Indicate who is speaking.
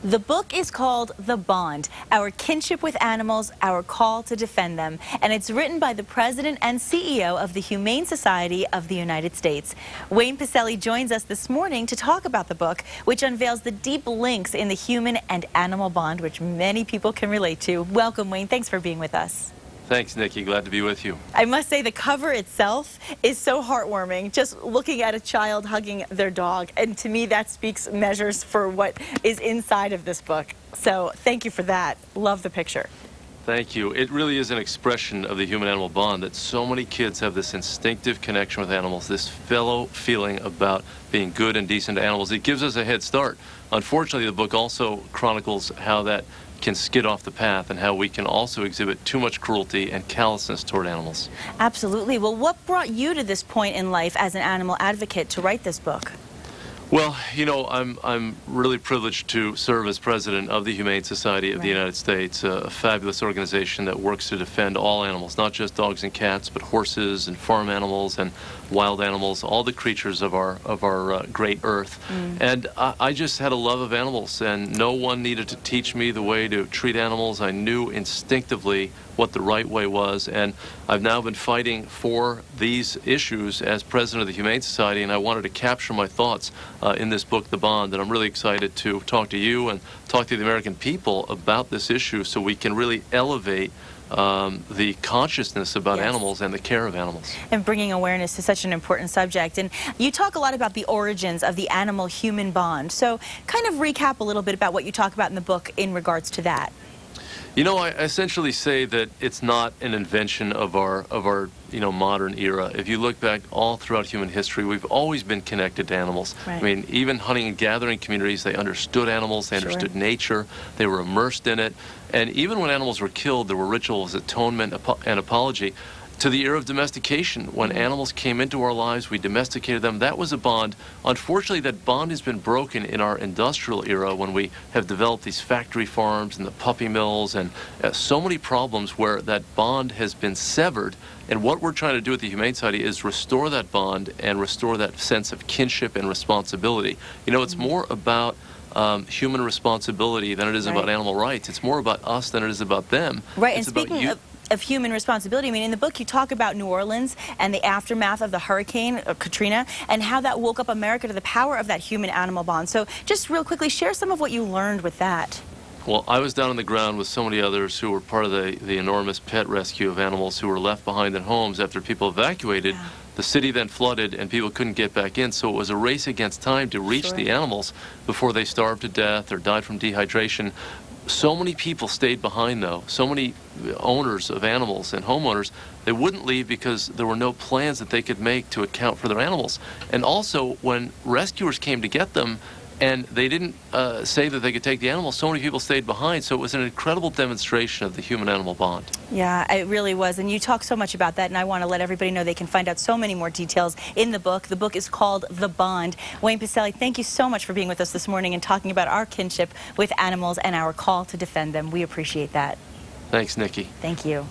Speaker 1: The book is called The Bond, Our Kinship with Animals, Our Call to Defend Them, and it's written by the President and CEO of the Humane Society of the United States. Wayne Pacelle joins us this morning to talk about the book, which unveils the deep links in the human and animal bond, which many people can relate to. Welcome, Wayne. Thanks for being with us.
Speaker 2: Thanks, Nikki. Glad to be with you.
Speaker 1: I must say the cover itself is so heartwarming, just looking at a child hugging their dog. And to me, that speaks measures for what is inside of this book. So thank you for that. Love the picture.
Speaker 2: Thank you. It really is an expression of the human-animal bond that so many kids have this instinctive connection with animals, this fellow feeling about being good and decent to animals. It gives us a head start. Unfortunately, the book also chronicles how that can skid off the path and how we can also exhibit too much cruelty and callousness toward animals.
Speaker 1: Absolutely. Well, what brought you to this point in life as an animal advocate to write this book?
Speaker 2: Well, you know, I'm really privileged to serve as president of the Humane Society of the United States, a fabulous organization that works to defend all animals, not just dogs and cats, but horses and farm animals and wild animals, all the creatures of our great earth. And I just had a love of animals, and no one needed to teach me the way to treat animals. I knew instinctively what the right way was, and I've now been fighting for these issues as president of the Humane Society, and I wanted to capture my thoughts in this book, The Bond, and I'm really excited to talk to you and talk to the American people about this issue so we can really elevate the consciousness about animals and the care of animals.
Speaker 1: And bringing awareness to such an important subject. And you talk a lot about the origins of the animal-human bond. So kind of recap a little bit about what you talk about in the book in regards to that.
Speaker 2: You know, I essentially say that it's not an invention of our modern era. If you look back all throughout human history, we've always been connected to animals. I mean, even hunting and gathering communities, they understood animals, they understood nature, they were immersed in it. And even when animals were killed, there were rituals, atonement, and apology. To the era of domestication, when animals came into our lives, we domesticated them. That was a bond. Unfortunately, that bond has been broken in our industrial era when we have developed these factory farms and the puppy mills and so many problems where that bond has been severed. And what we're trying to do at the Humane Society is restore that bond and restore that sense of kinship and responsibility. You know, it's more about human responsibility than it is about animal rights. It's more about us than it is about them.
Speaker 1: Right, and speaking of human responsibility, I mean, in the book you talk about New Orleans and the aftermath of the hurricane, Katrina, and how that woke up America to the power of that human-animal bond. So just real quickly, share some of what you learned with that.
Speaker 2: Well, I was down on the ground with so many others who were part of the enormous pet rescue of animals who were left behind in homes after people evacuated. The city then flooded and people couldn't get back in, so it was a race against time to reach the animals before they starved to death or died from dehydration. So many people stayed behind, though. So many owners of animals and homeowners, they wouldn't leave because there were no plans that they could make to account for their animals. And also, when rescuers came to get them, and they didn't say that they could take the animals, so many people stayed behind. So it was an incredible demonstration of the human-animal bond.
Speaker 1: Yeah, it really was. And you talk so much about that, and I want to let everybody know they can find out so many more details in the book. The book is called The Bond. Wayne Pacelle, thank you so much for being with us this morning and talking about our kinship with animals and our call to defend them. We appreciate that.
Speaker 2: Thanks, Nikki.
Speaker 1: Thank you.